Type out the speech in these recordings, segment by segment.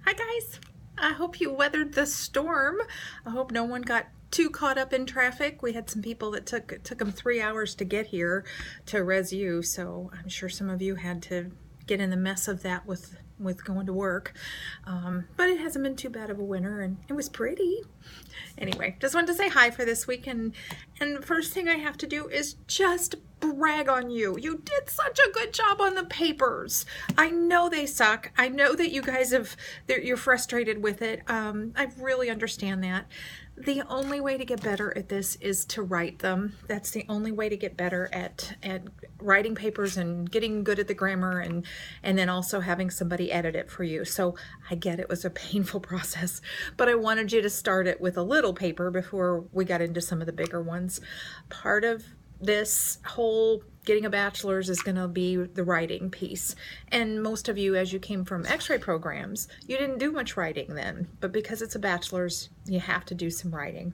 Hi guys, I hope you weathered the storm. I hope no one got too caught up in traffic. We had some people that took them 3 hours to get here to Res U, so I'm sure some of you had to get in the mess of that with going to work. But it hasn't been too bad of a winter, and it was pretty. Anyway, just wanted to say hi for this week, and first thing I have to do is just brag on you. You did such a good job on the papers. I know they suck. I know that you guys you're frustrated with it. I really understand that. The only way to get better at this is to write them. That's the only way to get better at writing papers and getting good at the grammar, and then also having somebody edit it for you. So I get it was a painful process, but I wanted you to start it with a little paper before we got into some of the bigger ones. Part of this whole getting a bachelor's is going to be the writing piece. And most of you, as you came from x-ray programs, you didn't do much writing then, but because it's a bachelor's, you have to do some writing.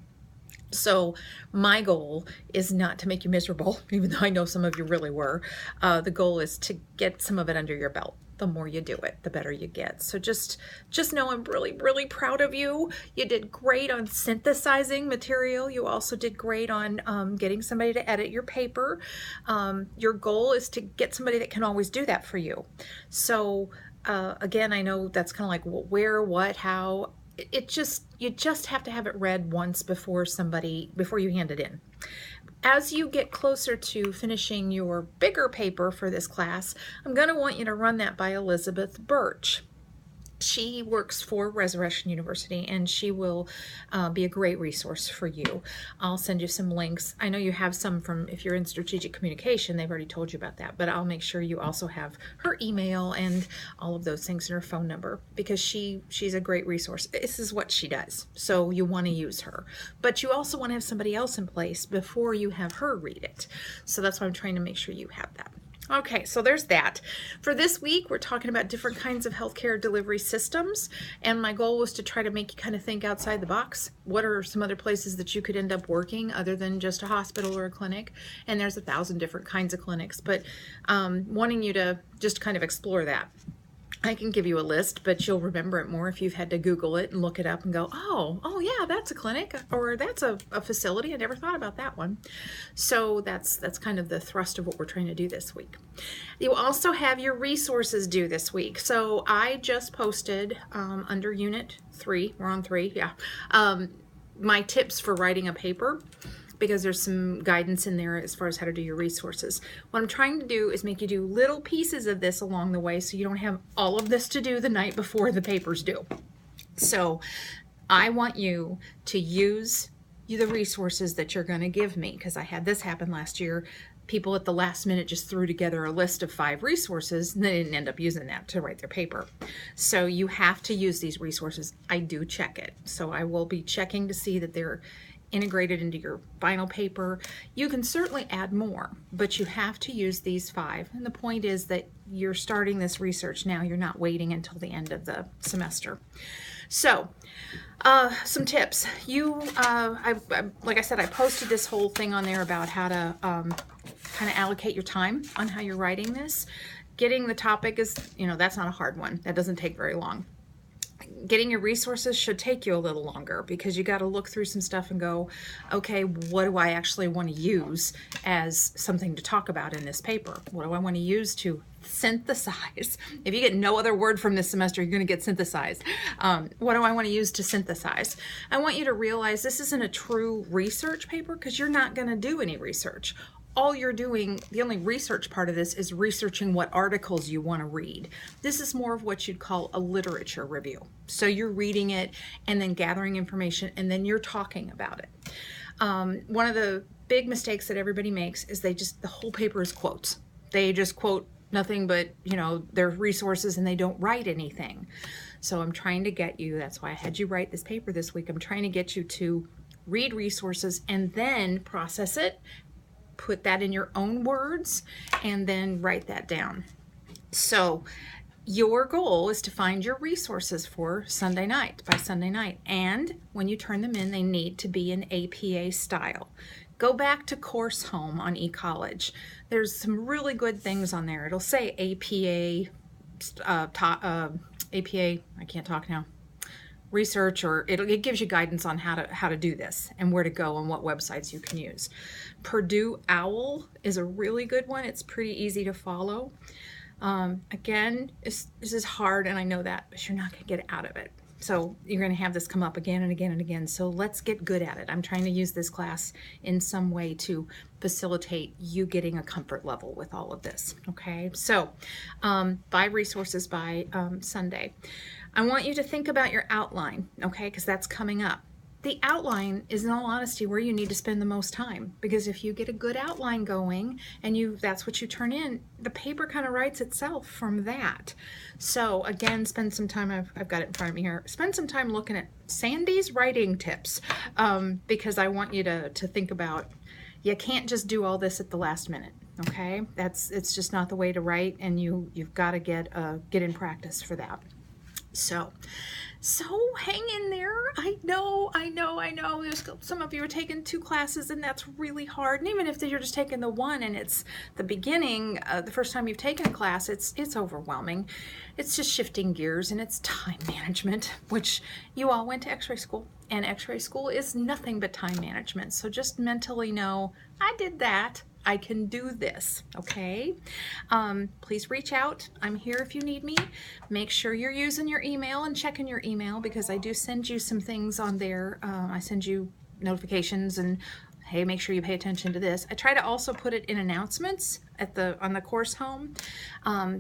So my goal is not to make you miserable, even though I know some of you really were. The goal is to get some of it under your belt. The more you do it, the better you get. So just know I'm really, really proud of you. You did great on synthesizing material. You also did great on getting somebody to edit your paper. Your goal is to get somebody that can always do that for you. So again, I know that's kind of like where, what, how. You just have to have it read once before you hand it in. As you get closer to finishing your bigger paper for this class, I'm going to want you to run that by Elizabeth Birch. She works for Resurrection University, and she will be a great resource for you. I'll send you some links. I know you have some from, if you're in strategic communication, they've already told you about that, but I'll make sure you also have her email and all of those things and her phone number, because she's a great resource. This is what she does, so you want to use her. But you also want to have somebody else in place before you have her read it. So that's why I'm trying to make sure you have that. Okay, so there's that. For this week, we're talking about different kinds of healthcare delivery systems, and my goal was to try to make you kind of think outside the box. What are some other places that you could end up working other than just a hospital or a clinic? And there's 1,000 different kinds of clinics, but wanting you to just kind of explore that. I can give you a list, but you'll remember it more if you've had to Google it and look it up and go, oh yeah, that's a clinic, or that's a facility. I never thought about that one. So that's kind of the thrust of what we're trying to do this week. You also have your resources due this week. So I just posted under Unit 3, we're on 3, yeah, my tips for writing a paper, because there's some guidance in there as far as how to do your resources. What I'm trying to do is make you do little pieces of this along the way, so you don't have all of this to do the night before the paper's due. So I want you to use the resources that you're going to give me, because I had this happen last year. People at the last minute just threw together a list of 5 resources, and they didn't end up using that to write their paper. So you have to use these resources. I do check it. So I will be checking to see that they're integrated into your final paper. You can certainly add more, but you have to use these 5. And the point is that you're starting this research now. You're not waiting until the end of the semester. So some tips. Like I said, I posted this whole thing on there about how to kind of allocate your time on how you're writing this. Getting the topic is, that's not a hard one. That doesn't take very long. Getting your resources should take you a little longer, because you got to look through some stuff and go, okay, what do I actually want to use as something to talk about in this paper? What do I want to use to synthesize? If you get no other word from this semester, you're going to get synthesized. What do I want to use to synthesize? I want you to realize this isn't a true research paper, because you're not going to do any research. All you're doing, the only research part of this is researching what articles you want to read. This is more of what you'd call a literature review. So you're reading it and then gathering information, and then you're talking about it. One of the big mistakes that everybody makes is the whole paper is quotes. They just quote nothing but, their resources, and they don't write anything. So I'm trying to get you, that's why I had you write this paper this week. I'm trying to get you to read resources and then process it, put that in your own words, and then write that down. So your goal is to find your resources for Sunday night, by Sunday night. And when you turn them in, they need to be in APA style. Go back to Course Home on eCollege. There's some really good things on there. It'll say APA APA, I can't talk now, research, or it gives you guidance on how to do this and where to go and what websites you can use. Purdue OWL is a really good one. It's pretty easy to follow. Again, this is hard, and I know that, but you're not going to get out of it. So you're going to have this come up again and again and again. So let's get good at it. I'm trying to use this class in some way to facilitate you getting a comfort level with all of this. Okay, so 5 resources by Sunday. I want you to think about your outline, okay, because that's coming up. The outline is, in all honesty, where you need to spend the most time, because if you get a good outline going and that's what you turn in, the paper kind of writes itself from that. So again, spend some time, I've got it in front of me here, spend some time looking at Sandy's writing tips, because I want you to think about, you can't just do all this at the last minute. Okay, it's just not the way to write, and you've got to get in practice for that. So hang in there. I know. There's some of you are taking 2 classes, and that's really hard. And even if you're just taking the one and it's the beginning, the first time you've taken a class, it's overwhelming. It's just shifting gears, and it's time management, which you all went to X-ray school, and X-ray school is nothing but time management. So just mentally know, I did that. I can do this, okay? Please reach out. I'm here if you need me. Make sure you're using your email and checking your email, because I do send you some things on there. I send you notifications and, hey, make sure you pay attention to this. I try to also put it in announcements on the course home,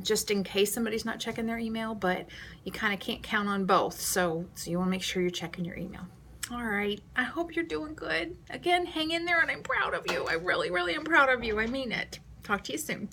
just in case somebody's not checking their email, but you kind of can't count on both. So you want to make sure you're checking your email. All right, I hope you're doing good. Again, hang in there, and I'm proud of you. I really, really am proud of you. I mean it. Talk to you soon.